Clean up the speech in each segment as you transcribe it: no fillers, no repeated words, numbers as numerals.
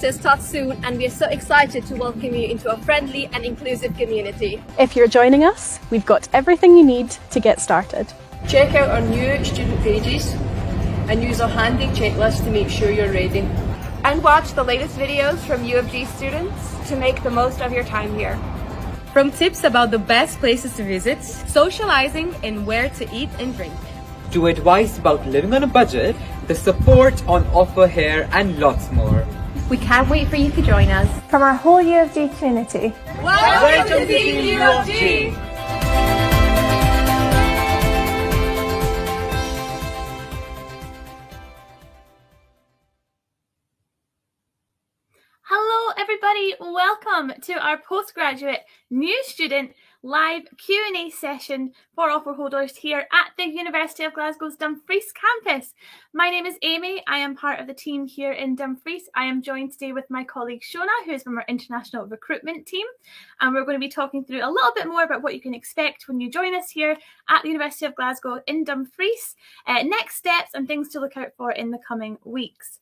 semester starts soon and we are so excited to welcome you into a friendly and inclusive community. If you're joining us, we've got everything you need to get started. Check out our new student pages and use our handy checklist to make sure you're ready. And watch the latest videos from U of G students to make the most of your time here. From tips about the best places to visit, socializing and where to eat and drink, to advice about living on a budget, the support on offer here and lots more. We can't wait for you to join us. From our whole U of G community. Welcome to Team U of G! Hello everybody, welcome to our postgraduate new student live Q&A session for offer holders here at the University of Glasgow's Dumfries campus. My name is Amy, I am part of the team here in Dumfries. I am joined today with my colleague Shona, who is from our international recruitment team, and we're going to be talking through a little bit more about what you can expect when you join us here at the University of Glasgow in Dumfries, next steps and things to look out for in the coming weeks.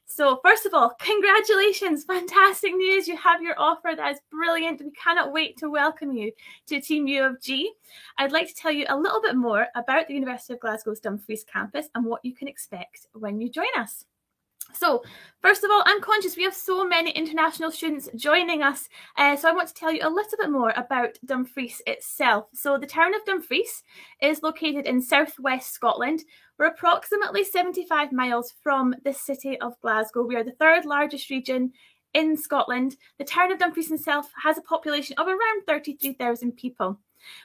So first of all, congratulations, fantastic news. You have your offer. That is brilliant. We cannot wait to welcome you to Team U of G. I'd like to tell you a little bit more about the University of Glasgow's Dumfries campus and what you can expect when you join us. So first of all, I'm conscious we have so many international students joining us, so I want to tell you a little bit more about Dumfries itself. So the town of Dumfries is located in southwest Scotland. We're approximately 75 miles from the city of Glasgow. We are the third largest region in Scotland. The town of Dumfries itself has a population of around 33,000 people.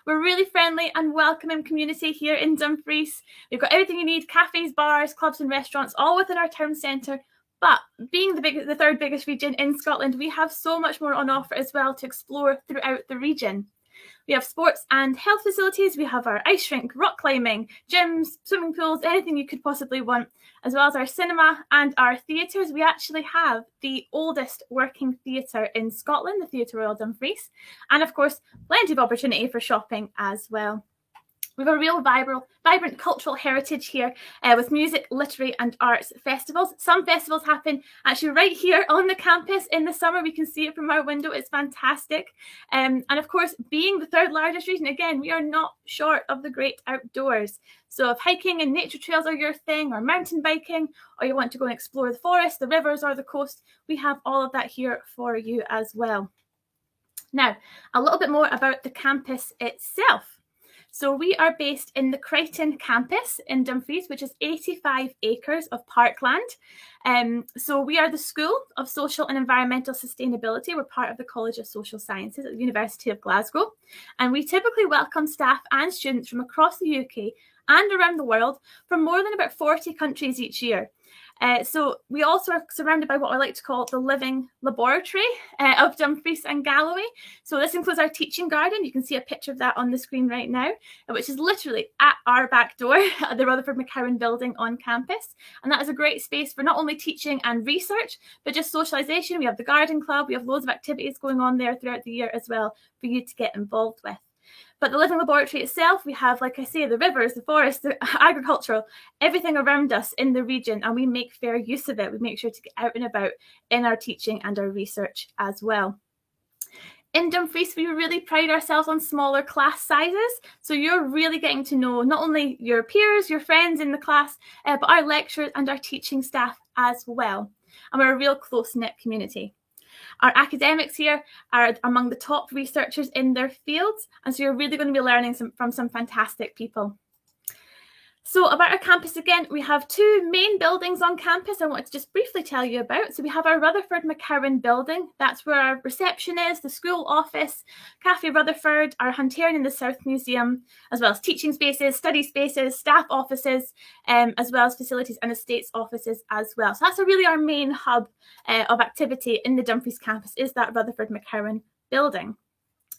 We're a really friendly and welcoming community here in Dumfries. We've got everything you need, cafes, bars, clubs and restaurants, all within our town centre. But being the third biggest region in Scotland, we have so much more on offer as well to explore throughout the region. We have sports and health facilities. We have our ice rink, rock climbing, gyms, swimming pools, anything you could possibly want, as well as our cinema and our theatres. We actually have the oldest working theatre in Scotland, the Theatre Royal Dumfries, and of course, plenty of opportunity for shopping as well. We have a real vibrant cultural heritage here with music, literary and arts festivals. Some festivals happen actually right here on the campus in the summer. We can see it from our window. It's fantastic. And of course, being the third largest region, again, we are not short of the great outdoors. So if hiking and nature trails are your thing, or mountain biking, or you want to go and explore the forest, the rivers or the coast, we have all of that here for you as well. Now, a little bit more about the campus itself. So we are based in the Crichton campus in Dumfries, which is 85 acres of parkland. So we are the School of Social and Environmental Sustainability. We're part of the College of Social Sciences at the University of Glasgow. And we typically welcome staff and students from across the UK and around the world from more than about 40 countries each year. So we also are surrounded by what I like to call the living laboratory of Dumfries and Galloway. So this includes our teaching garden. You can see a picture of that on the screen right now, which is literally at our back door at the Rutherford McCowan building on campus. And that is a great space for not only teaching and research, but just socialisation. We have the garden club. We have loads of activities going on there throughout the year as well for you to get involved with. But the living laboratory itself, we have, like I say, the rivers, the forests, the agricultural, everything around us in the region, and we make fair use of it. We make sure to get out and about in our teaching and our research as well. In Dumfries, we really pride ourselves on smaller class sizes. So you're really getting to know not only your peers, your friends in the class, but our lecturers and our teaching staff as well. And we're a real close-knit community. Our academics here are among the top researchers in their fields, and so you're really going to be learning from some fantastic people. So about our campus again, we have two main buildings on campus I want to just briefly tell you about. So we have our Rutherford McCowan building. That's where our reception is, the school office, Cafe Rutherford, our Hunterian in the South Museum, as well as teaching spaces, study spaces, staff offices, as well as facilities and estates offices as well. So that's really our main hub of activity in the Dumfries campus, is that Rutherford McCowan building.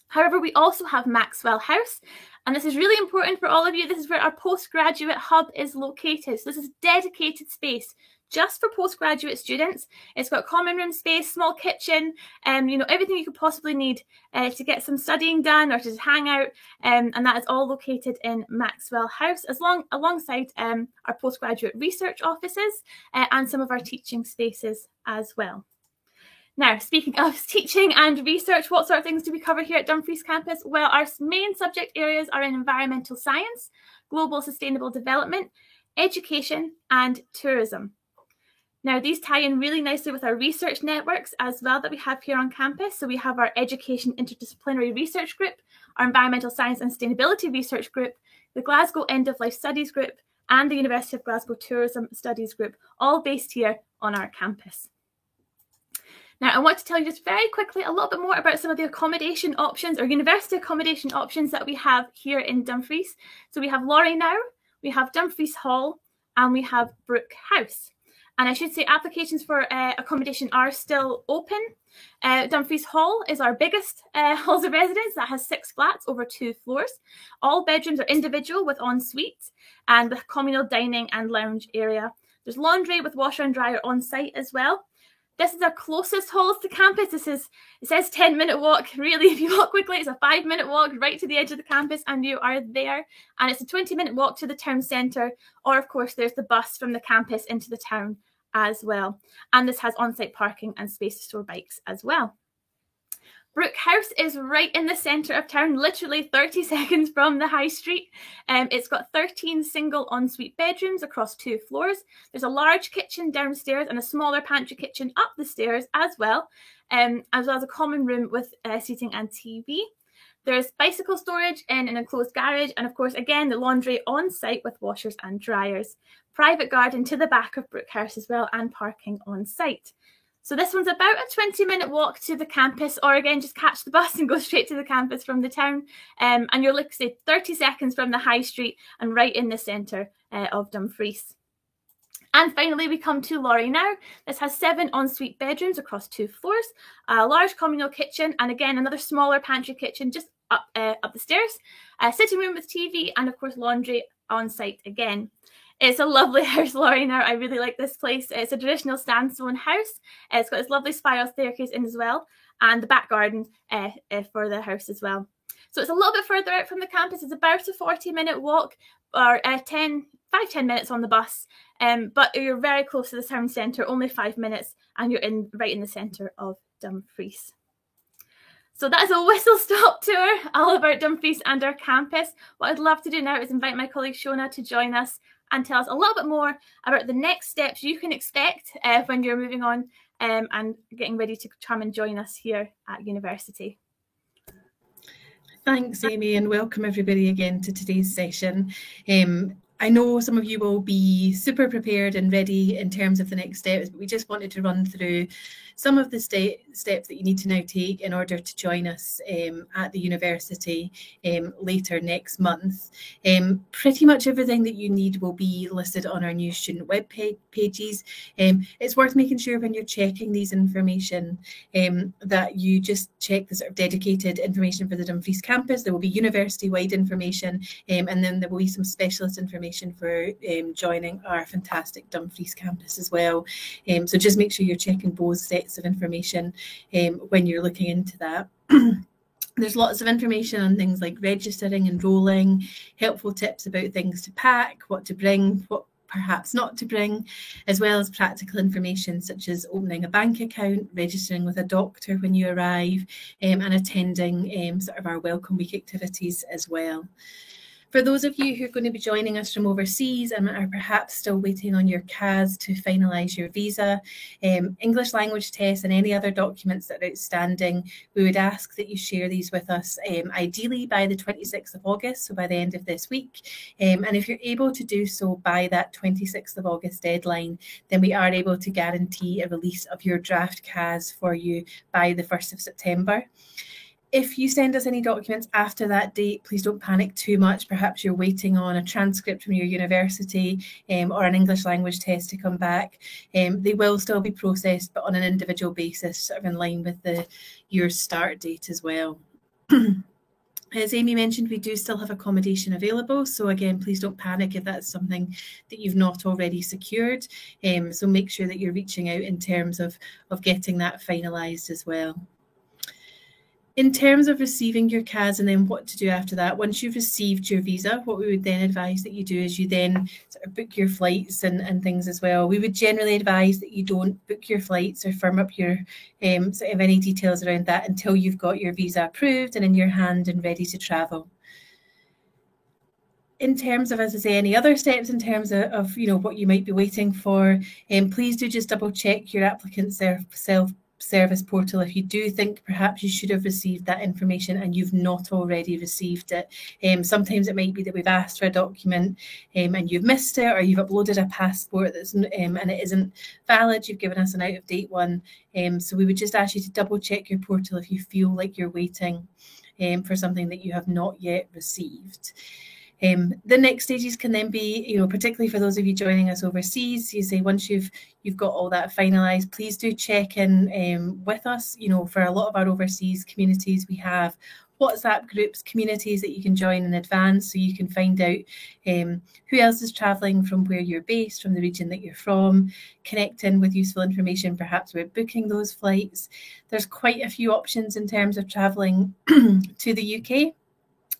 However, we also have Maxwell House, and this is really important for all of you. This is where our postgraduate hub is located. So this is dedicated space just for postgraduate students. It's got common room space, small kitchen, everything you could possibly need to get some studying done or to just hang out. And that is all located in Maxwell House, alongside our postgraduate research offices and some of our teaching spaces as well. Now, speaking of teaching and research, what sort of things do we cover here at Dumfries campus? Well, our main subject areas are in environmental science, global sustainable development, education, and tourism. Now, these tie in really nicely with our research networks as well that we have here on campus. So we have our Education Interdisciplinary Research Group, our Environmental Science and Sustainability Research Group, the Glasgow End of Life Studies Group, and the University of Glasgow Tourism Studies Group, all based here on our campus. Now, I want to tell you just very quickly a little bit more about some of the accommodation options or university accommodation options that we have here in Dumfries. So we have Laurie Now, we have Dumfries Hall, and we have Brooke House. And I should say applications for accommodation are still open. Dumfries Hall is our biggest halls of residence that has 6 flats over 2 floors. All bedrooms are individual with ensuite and with communal dining and lounge area. There's laundry with washer and dryer on site as well. This is our closest halls to campus. It says 10-minute walk. Really, if you walk quickly, it's a 5-minute walk right to the edge of the campus and you are there. And it's a 20-minute walk to the town centre. Or, of course, there's the bus from the campus into the town as well. And this has on-site parking and space to store bikes as well. Brooke House is right in the centre of town, literally 30 seconds from the high street. It's got 13 single ensuite bedrooms across 2 floors. There's a large kitchen downstairs and a smaller pantry kitchen up the stairs as well as a common room with seating and TV. There's bicycle storage in an enclosed garage and, of course, again, the laundry on site with washers and dryers. Private garden to the back of Brooke House as well and parking on site. So this one's about a 20-minute walk to the campus, or again, just catch the bus and go straight to the campus from the town. And you're, like, say, 30 seconds from the high street and right in the centre of Dumfries. And finally, we come to Laurie Now. This has 7 ensuite bedrooms across 2 floors, a large communal kitchen, and again, another smaller pantry kitchen just up the stairs, a sitting room with TV, and of course, laundry on site again. It's a lovely house, Laurie Now. I really like this place. It's a traditional sandstone house. It's got this lovely spiral staircase in as well, and the back garden for the house as well. So it's a little bit further out from the campus. It's about a 40-minute walk, or 5-10 minutes on the bus. But you're very close to the town centre, only 5 minutes, and you're right in the centre of Dumfries. So that is a whistle-stop tour all about Dumfries and our campus. What I'd love to do now is invite my colleague Shona to join us and tell us a little bit more about the next steps you can expect when you're moving on and getting ready to come and join us here at university. Thanks, Amy, and welcome everybody again to today's session. I know some of you will be super prepared and ready in terms of the next steps, but we just wanted to run through some of the steps that you need to now take in order to join us at the university later next month. Pretty much everything that you need will be listed on our new student web pages. It's worth making sure when you're checking these information that you just check the sort of dedicated information for the Dumfries campus. There will be university-wide information and then there will be some specialist information for joining our fantastic Dumfries campus as well. So just make sure you're checking both sets of information when you're looking into that. There's lots of information on things like registering, enrolling, helpful tips about things to pack, what to bring, what perhaps not to bring, as well as practical information such as opening a bank account, registering with a doctor when you arrive, and attending sort of our Welcome Week activities as well. For those of you who are going to be joining us from overseas and are perhaps still waiting on your CAS to finalise your visa, English language tests and any other documents that are outstanding, we would ask that you share these with us ideally by the 26th of August, so by the end of this week. And if you're able to do so by that 26th of August deadline, then we are able to guarantee a release of your draft CAS for you by the 1st of September. If you send us any documents after that date, please don't panic too much. Perhaps you're waiting on a transcript from your university or an English language test to come back. They will still be processed, but on an individual basis, sort of in line with your start date as well. As Amy mentioned, we do still have accommodation available. So again, please don't panic if that's something that you've not already secured. So make sure that you're reaching out in terms of getting that finalised as well. In terms of receiving your CAS and then what to do after that, once you've received your visa, what we would then advise that you do is you then sort of book your flights and things as well. We would generally advise that you don't book your flights or firm up your sort of any details around that until you've got your visa approved and in your hand and ready to travel. In terms of, as I say, any other steps in terms of you know, what you might be waiting for, please do just double check your applicant self-service portal if you do think perhaps you should have received that information and you've not already received it. Sometimes it might be that we've asked for a document and you've missed it, or you've uploaded a passport that's and it isn't valid, you've given us an out-of-date one. So we would just ask you to double check your portal if you feel like you're waiting for something that you have not yet received. The next stages can then be, you know, particularly for those of you joining us overseas, you say once you've got all that finalised, please do check in with us. You know, for a lot of our overseas communities, we have WhatsApp groups, communities that you can join in advance, so you can find out who else is travelling from where you're based, from the region that you're from, connect in with useful information, perhaps about booking those flights. There's quite a few options in terms of travelling to the UK.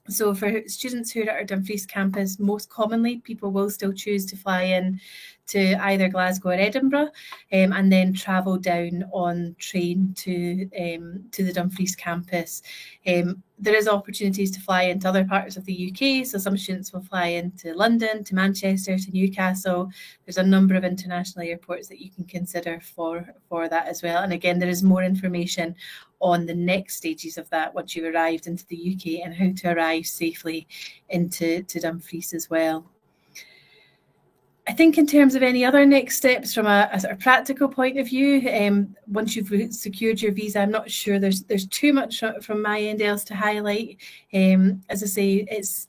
So for students who are at our Dumfries campus, most commonly people will still choose to fly in to either Glasgow or Edinburgh and then travel down on train to the Dumfries campus. There is opportunities to fly into other parts of the UK, so some students will fly into London, to Manchester, to Newcastle. There's a number of international airports that you can consider for that as well. And again, there is more information on the next stages of that once you've arrived into the UK and how to arrive safely into Dumfries as well. I think in terms of any other next steps from a sort of practical point of view, once you've secured your visa, I'm not sure there's too much from my end else to highlight. As I say,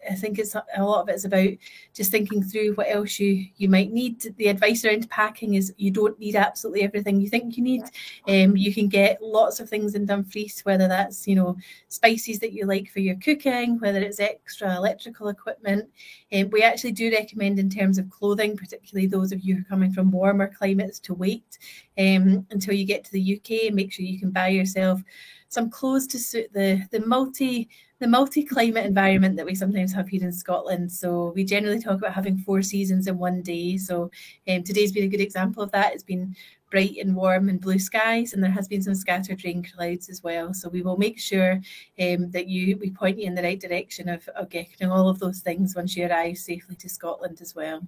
I think a lot of it is about just thinking through what else you might need. The advice around packing is you don't need absolutely everything you think you need. You can get lots of things in Dumfries, whether that's, you know, spices that you like for your cooking, whether it's extra electrical equipment. We actually do recommend in terms of clothing, particularly those of you who are coming from warmer climates, to wait until you get to the UK and make sure you can buy yourself some clothes to suit the multi-climate environment that we sometimes have here in Scotland. So we generally talk about having 4 seasons in one day. So today's been a good example of that. It's been bright and warm and blue skies, and there has been some scattered rain clouds as well. So we will make sure that we point you in the right direction of getting all of those things once you arrive safely to Scotland as well.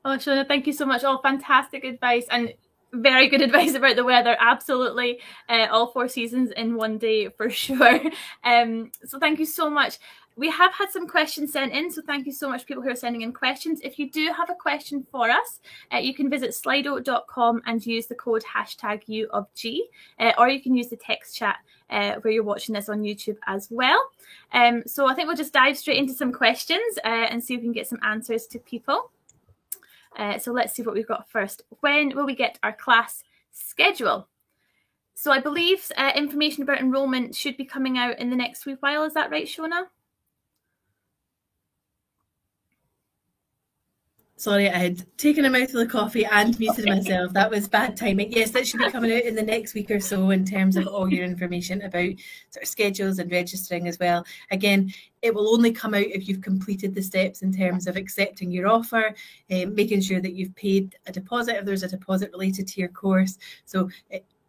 Oh, Shona, thank you so much. All fantastic advice and very good advice about the weather. Absolutely. All 4 seasons in one day for sure. So thank you so much. We have had some questions sent in, so thank you so much people who are sending in questions. If you do have a question for us, you can visit slido.com and use the code #UofG, or you can use the text chat where you're watching this on YouTube as well. So I think we'll just dive straight into some questions and see if we can get some answers to people. So let's see what we've got first. When will we get our class schedule? So I believe information about enrolment should be coming out in the next wee while. Is that right, Shona? Sorry, I had taken a mouthful of coffee and muted myself. That was bad timing. Yes, that should be coming out in the next week or so in terms of all your information about sort of schedules and registering as well. Again, it will only come out if you've completed the steps in terms of accepting your offer, making sure that you've paid a deposit if there's a deposit related to your course. So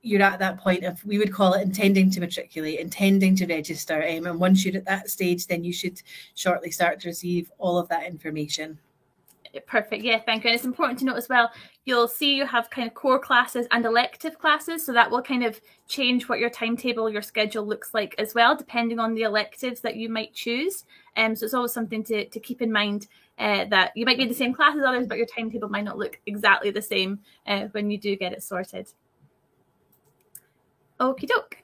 you're at that point of, we would call it intending to matriculate, intending to register. And once you're at that stage, then you should shortly start to receive all of that information. Perfect. Yeah, thank you. And it's important to note as well, you'll see you have kind of core classes and elective classes. So that will kind of change what your timetable, your schedule looks like as well, depending on the electives that you might choose. So it's always something to keep in mind that you might be in the same class as others, but your timetable might not look exactly the same when you do get it sorted. Okie doke.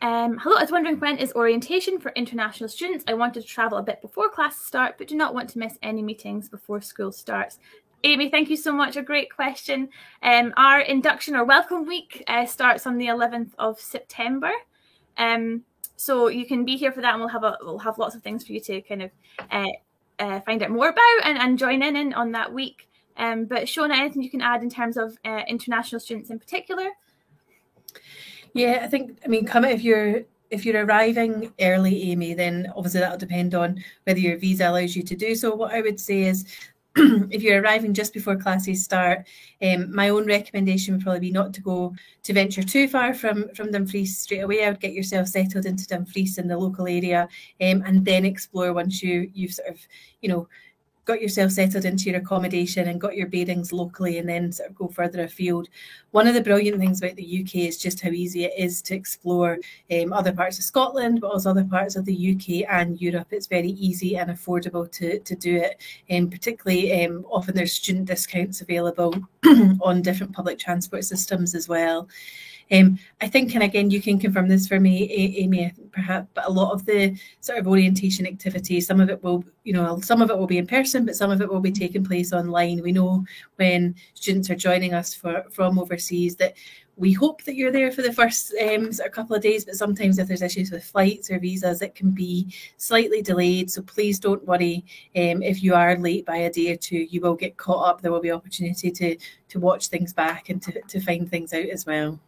Hello, I was wondering, when is orientation for international students? I wanted to travel a bit before classes start, but do not want to miss any meetings before school starts. Amy, thank you so much. A great question. Our induction or welcome week starts on the 11th of September. So you can be here for that, and we'll have lots of things for you to kind of find out more about and join in on that week. But Shona, anything you can add in terms of international students in particular? Yeah, I mean, if you're if you're arriving early, Amy, then obviously that'll depend on whether your visa allows you to do so. What I would say is, if you're arriving just before classes start, my own recommendation would probably be not to venture too far from Dumfries straight away. I would get yourself settled into Dumfries in the local area, and then explore once you've sort of, got yourself settled into your accommodation and got your bearings locally, and then sort of go further afield. One of the brilliant things about the UK is just how easy it is to explore other parts of Scotland, but also other parts of the UK and Europe. It's very easy and affordable to do it. Particularly, often there's student discounts available on different public transport systems as well. I think, and again, you can confirm this for me, Amy, perhaps, but a lot of the sort of orientation activities, some of it will be in person, but some of it will be taking place online. We know when students are joining us from overseas that we hope that you're there for the first sort of couple of days, but sometimes if there's issues with flights or visas, it can be slightly delayed. So please don't worry if you are late by a day or two. You will get caught up. There will be opportunity to watch things back and to find things out as well.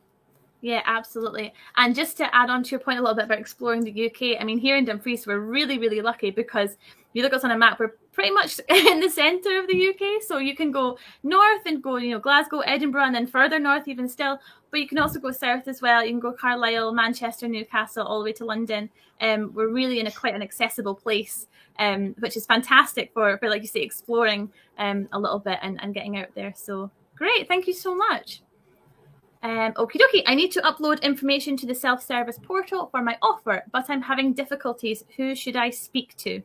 Yeah, absolutely. And just to add on to your point a little bit about exploring the UK, I mean, here in Dumfries, we're really, really lucky because if you look at us on a map, we're pretty much in the centre of the UK. So you can go north and go, Glasgow, Edinburgh, and then further north even still. But you can also go south as well. You can go Carlisle, Manchester, Newcastle, all the way to London. We're really in quite an accessible place, which is fantastic for, like you say, exploring a little bit and getting out there. So great. Thank you so much. Okie dokie, I need to upload information to the self-service portal for my offer, but I'm having difficulties. Who should I speak to?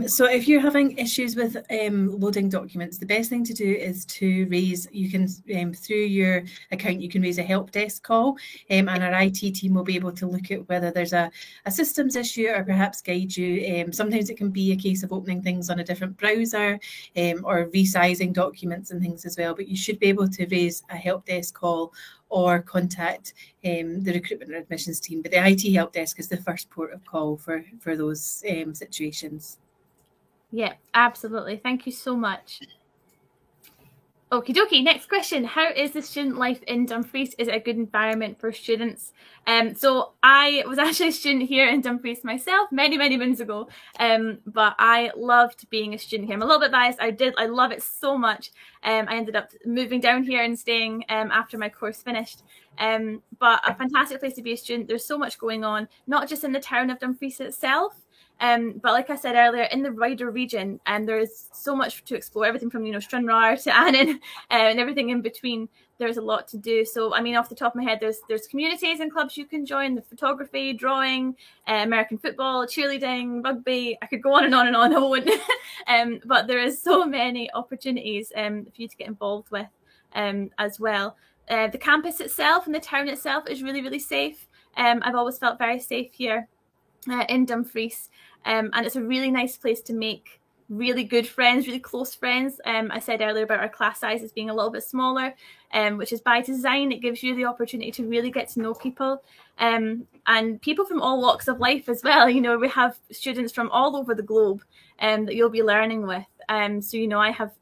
So if you're having issues with loading documents, the best thing to do is to raise, through your account, you can raise a help desk call, and our IT team will be able to look at whether there's a systems issue or perhaps guide you. Sometimes it can be a case of opening things on a different browser or resizing documents and things as well, but you should be able to raise a help desk call or contact the recruitment or admissions team. But the IT help desk is the first port of call for those situations. Yeah, absolutely. Thank you so much. Okie dokie, next question. How is the student life in Dumfries? Is it a good environment for students? So I was actually a student here in Dumfries myself many, many moons ago, but I loved being a student here. I'm a little bit biased. I love it so much. I ended up moving down here and staying after my course finished. But a fantastic place to be a student. There's so much going on, not just in the town of Dumfries itself, but like I said earlier, in the wider region, there is so much to explore. Everything from Stranraer to Annan and everything in between. There's a lot to do. So I mean, off the top of my head, there's communities and clubs you can join: the photography, drawing, American football, cheerleading, rugby. I could go on and on and on. I won't. But there is so many opportunities for you to get involved with as well. The campus itself and the town itself is really, really safe. I've always felt very safe here in Dumfries. And it's a really nice place to make really good friends, really close friends. I said earlier about our class sizes being a little bit smaller, which is by design. It gives you the opportunity to really get to know people and people from all walks of life as well. We have students from all over the globe that you'll be learning with. So, I have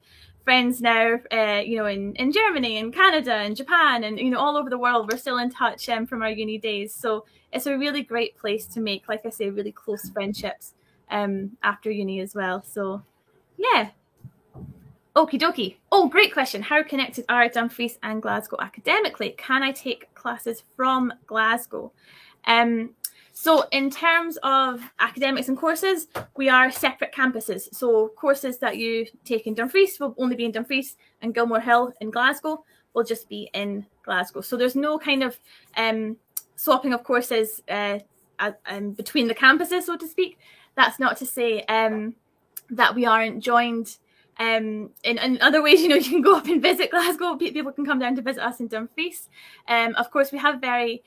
friends now, in Germany and Canada and Japan and, all over the world. We're still in touch from our uni days. So it's a really great place to make, like I say, really close friendships after uni as well. So, yeah. Okie dokie. Oh, great question. How connected are Dumfries and Glasgow academically? Can I take classes from Glasgow? So in terms of academics and courses, we are separate campuses. So courses that you take in Dumfries will only be in Dumfries, and Gilmore Hill in Glasgow will just be in Glasgow. So there's no kind of swapping of courses between the campuses, so to speak. That's not to say that we aren't joined in other ways. You can go up and visit Glasgow. People can come down to visit us in Dumfries. Of course, we have very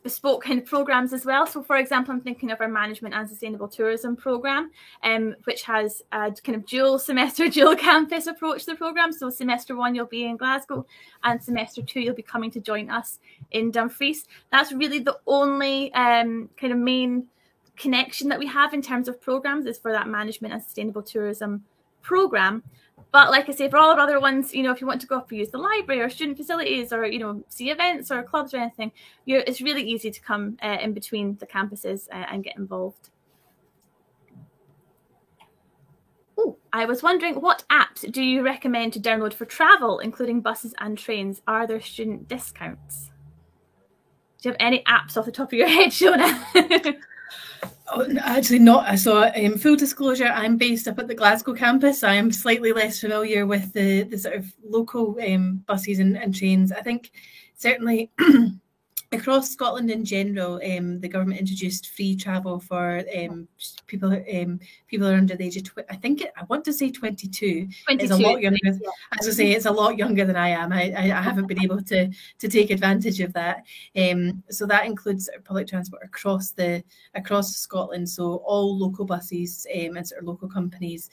bespoke kind of programs as well. So for example, I'm thinking of our management and sustainable tourism program, which has a kind of dual campus approach to the program. So semester 1 you'll be in Glasgow, and semester 2 you'll be coming to join us in Dumfries. That's really the only kind of main connection that we have in terms of programs, is for that management and sustainable tourism program. But like I say, for all our other ones, you know, if you want to go up and use the library or student facilities or, you know, see events or clubs or anything, it's really easy to come in between the campuses and get involved. Oh, I was wondering, what apps do you recommend to download for travel, including buses and trains? Are there student discounts? Do you have any apps off the top of your head, Shona? Oh, actually not. So full disclosure, I'm based up at the Glasgow campus. I am slightly less familiar with the sort of local buses and trains. I think certainly across Scotland in general, the government introduced free travel for people who are under the age of I want to say 22. It's a lot younger. As I say, it's a lot younger than I am. I haven't been able to take advantage of that. So that includes public transport across Scotland. So all local buses and sort of local companies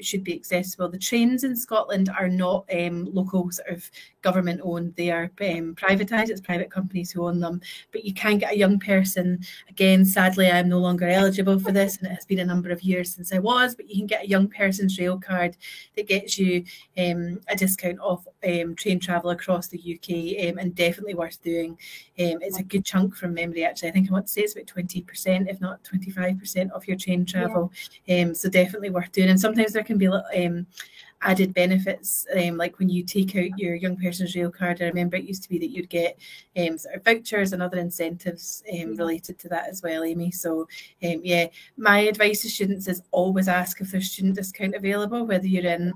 should be accessible. The trains in Scotland are not local sort of government owned. They are privatised. It's private companies who own them. But you can get a young person. Again, sadly, I'm no longer eligible for this, and it has been a number of years since I was. But you can get a young person's rail card that gets you a discount off train travel across the UK, and definitely worth doing. It's a good chunk from memory. Actually, I think I want to say it's about 20%, if not 25% of your train travel. So definitely worth doing. And sometimes there can be added benefits, like when you take out your young person's rail card. I remember it used to be that you'd get sort of vouchers and other incentives related to that as well, Amy. So my advice to students is always ask if there's student discount available, whether you're in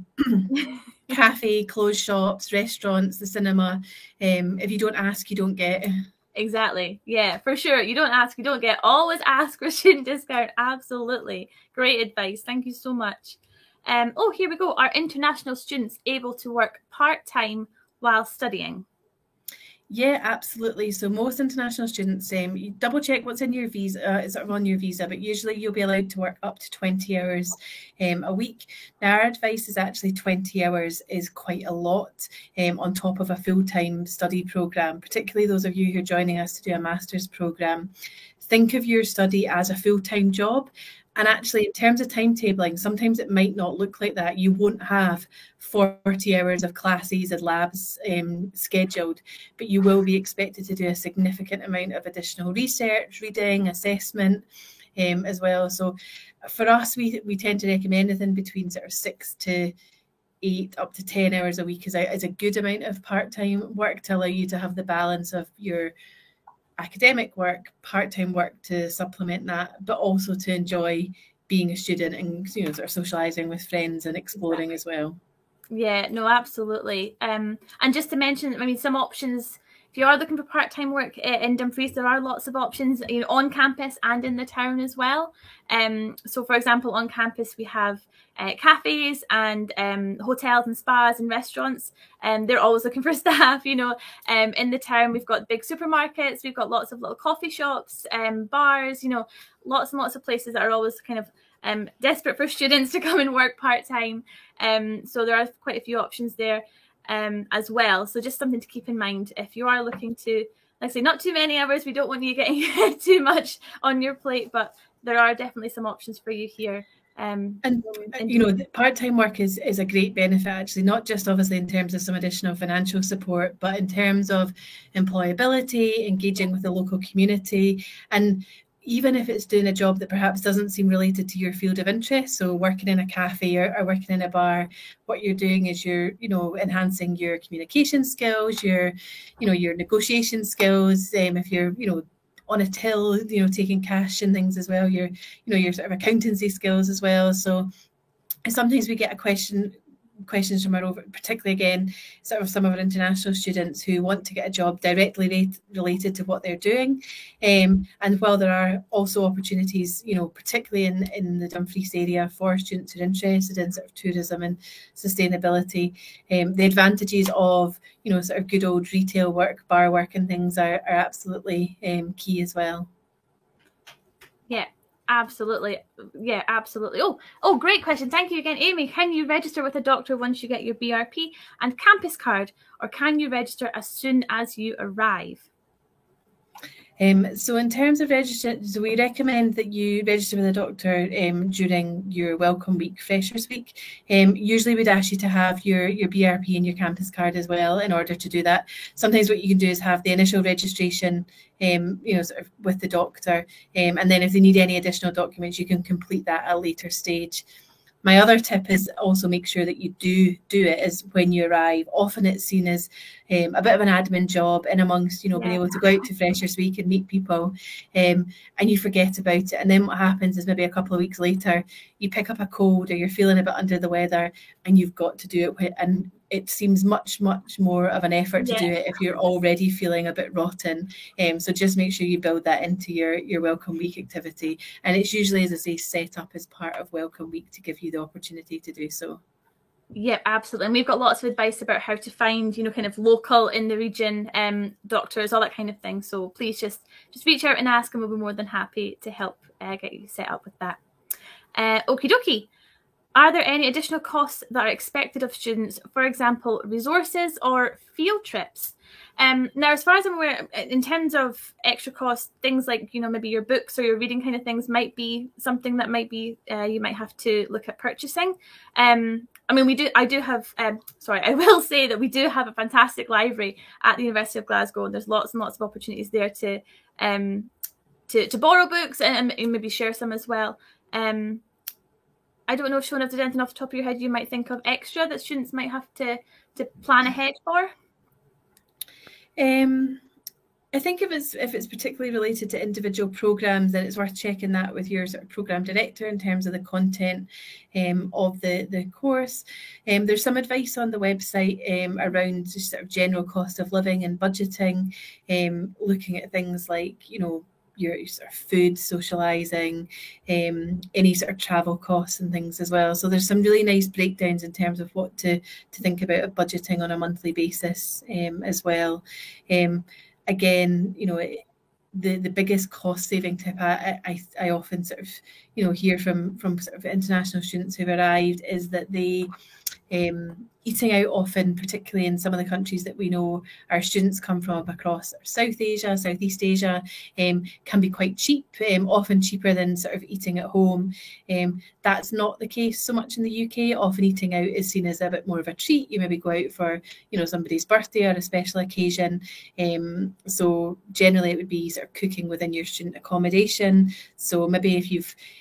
cafe, clothes shops, restaurants, the cinema. If you don't ask, you don't get. Exactly. Yeah, for sure. You don't ask, you don't get. Always ask for student discount. Absolutely. Great advice. Thank you so much. Here we go. Are international students able to work part-time while studying? Yeah, absolutely. So most international students, you double check what's in your visa, sort of on your visa, but usually you'll be allowed to work up to 20 hours a week. Now, our advice is actually 20 hours is quite a lot on top of a full-time study programme, particularly those of you who are joining us to do a master's programme. Think of your study as a full-time job. And actually, in terms of timetabling, sometimes it might not look like that. You won't have 40 hours of classes and labs scheduled, but you will be expected to do a significant amount of additional research, reading, assessment as well. So for us, we tend to recommend anything between sort of 6 to 8 up to 10 hours a week is a good amount of part-time work to allow you to have the balance of your academic work, part-time work to supplement that, but also to enjoy being a student and sort of socializing with friends and exploring as well. Yeah, no, absolutely. And just to mention, I mean, some options. If you are looking for part-time work in Dumfries, there are lots of options, on campus and in the town as well. So, for example, on campus we have cafes and hotels and spas and restaurants. They're always looking for staff. In the town we've got big supermarkets, we've got lots of little coffee shops, bars. Lots and lots of places that are always kind of desperate for students to come and work part-time. So there are quite a few options there. As well. So just something to keep in mind if you are looking to, like I say, not too many hours. We don't want you getting too much on your plate, but there are definitely some options for you here. Part-time work is a great benefit, actually, not just obviously in terms of some additional financial support, but in terms of employability, engaging with the local community, and even if it's doing a job that perhaps doesn't seem related to your field of interest, so working in a cafe or working in a bar, what you're doing is you're, enhancing your communication skills, your negotiation skills. If you're, on a till, taking cash and things as well, your sort of accountancy skills as well. So sometimes we get questions from our, particularly again, sort of some of our international students who want to get a job directly related to what they're doing. And while there are also opportunities, particularly in the Dumfries area for students who are interested in sort of tourism and sustainability, the advantages of, sort of good old retail work, bar work and things are absolutely key as well. Yeah. Absolutely. Yeah, absolutely. Oh, great question. Thank you again, Amy. Can you register with a doctor once you get your BRP and campus card, or can you register as soon as you arrive? So in terms of registration, so we recommend that you register with a doctor during your Welcome Week, Freshers Week. Usually we'd ask you to have your BRP and your campus card as well in order to do that. Sometimes what you can do is have the initial registration sort of with the doctor, and then if they need any additional documents, you can complete that at a later stage. My other tip is also make sure that you do it is when you arrive. Often it's seen as a bit of an admin job in amongst, being able to go out to Freshers Week and meet people, and you forget about it. And then what happens is maybe a couple of weeks later, you pick up a cold or you're feeling a bit under the weather and you've got to do it. And it seems much, much more of an effort to do it if you're already feeling a bit rotten. So just make sure you build that into your Welcome Week activity. And it's usually, as I say, set up as part of Welcome Week to give you the opportunity to do so. Yeah, absolutely. And we've got lots of advice about how to find, kind of local in the region doctors, all that kind of thing. So please just reach out and ask, and we'll be more than happy to help get you set up with that. Okie dokie. Are there any additional costs that are expected of students, for example, resources or field trips? Now, as far as I'm aware, in terms of extra costs, things like, maybe your books or your reading kind of things might be something that might be, you might have to look at purchasing. I will say that we do have a fantastic library at the University of Glasgow, and there's lots and lots of opportunities there to borrow books and maybe share some as well. I don't know if Shona, if there's anything off the top of your head you might think of extra that students might have to plan ahead for. I think if it's particularly related to individual programs, then it's worth checking that with your sort of program director in terms of the content of the course. There's some advice on the website around just sort of general cost of living and budgeting, looking at things like, your sort of food, socialising, any sort of travel costs and things as well. So there's some really nice breakdowns in terms of what to think about budgeting on a monthly basis as well. Again, the biggest cost saving tip I often sort of hear from sort of international students who've arrived is that they eating out often, particularly in some of the countries that we know our students come from across South Asia, Southeast Asia, can be quite cheap, often cheaper than sort of eating at home. That's not the case so much in the UK. Often eating out is seen as a bit more of a treat. You maybe go out for, somebody's birthday or a special occasion. So generally it would be sort of cooking within your student accommodation. So maybe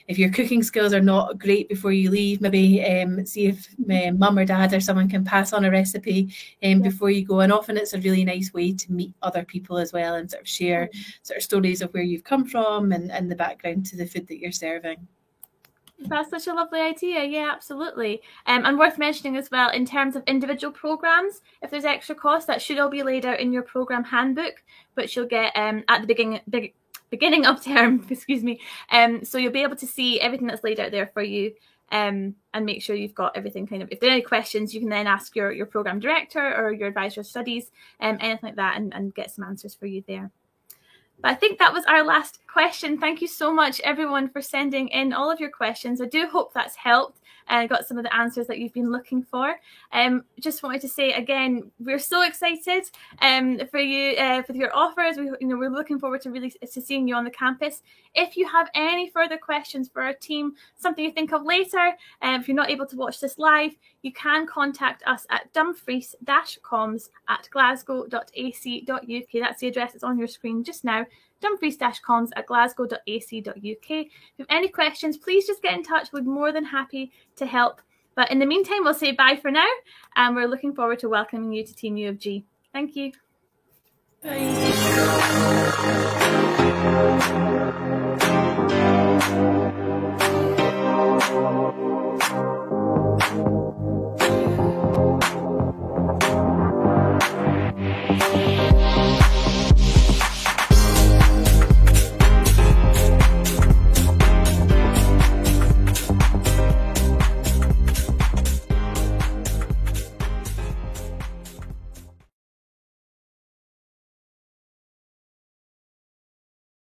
if your cooking skills are not great before you leave, maybe see if mum or dad or someone can pass on a recipe before you go. And often it's a really nice way to meet other people as well and sort of share sort of stories of where you've come from and the background to the food that you're serving. That's such a lovely idea. Yeah, absolutely. And worth mentioning as well, in terms of individual programs, if there's extra costs, that should all be laid out in your program handbook, which you'll get at the beginning of term, excuse me. So you'll be able to see everything that's laid out there for you, and make sure you've got everything kind of, if there are any questions, you can then ask your program director or your advisor of studies, anything like that, and get some answers for you there. But I think that was our last question. Thank you so much, everyone, for sending in all of your questions. I do hope that's helped and got some of the answers that you've been looking for. Just wanted to say again, we're so excited for you for your offers. We're looking forward to seeing you on the campus. If you have any further questions for our team, something you think of later, if you're not able to watch this live, you can contact us at dumfries-comms@glasgow.ac.uk. That's the address that's on your screen just now. dumfries-comms@glasgow.ac.uk. If you have any questions, please just get in touch. We're more than happy to help. But in the meantime, we'll say bye for now, and we're looking forward to welcoming you to Team U of G. Thank you. Bye.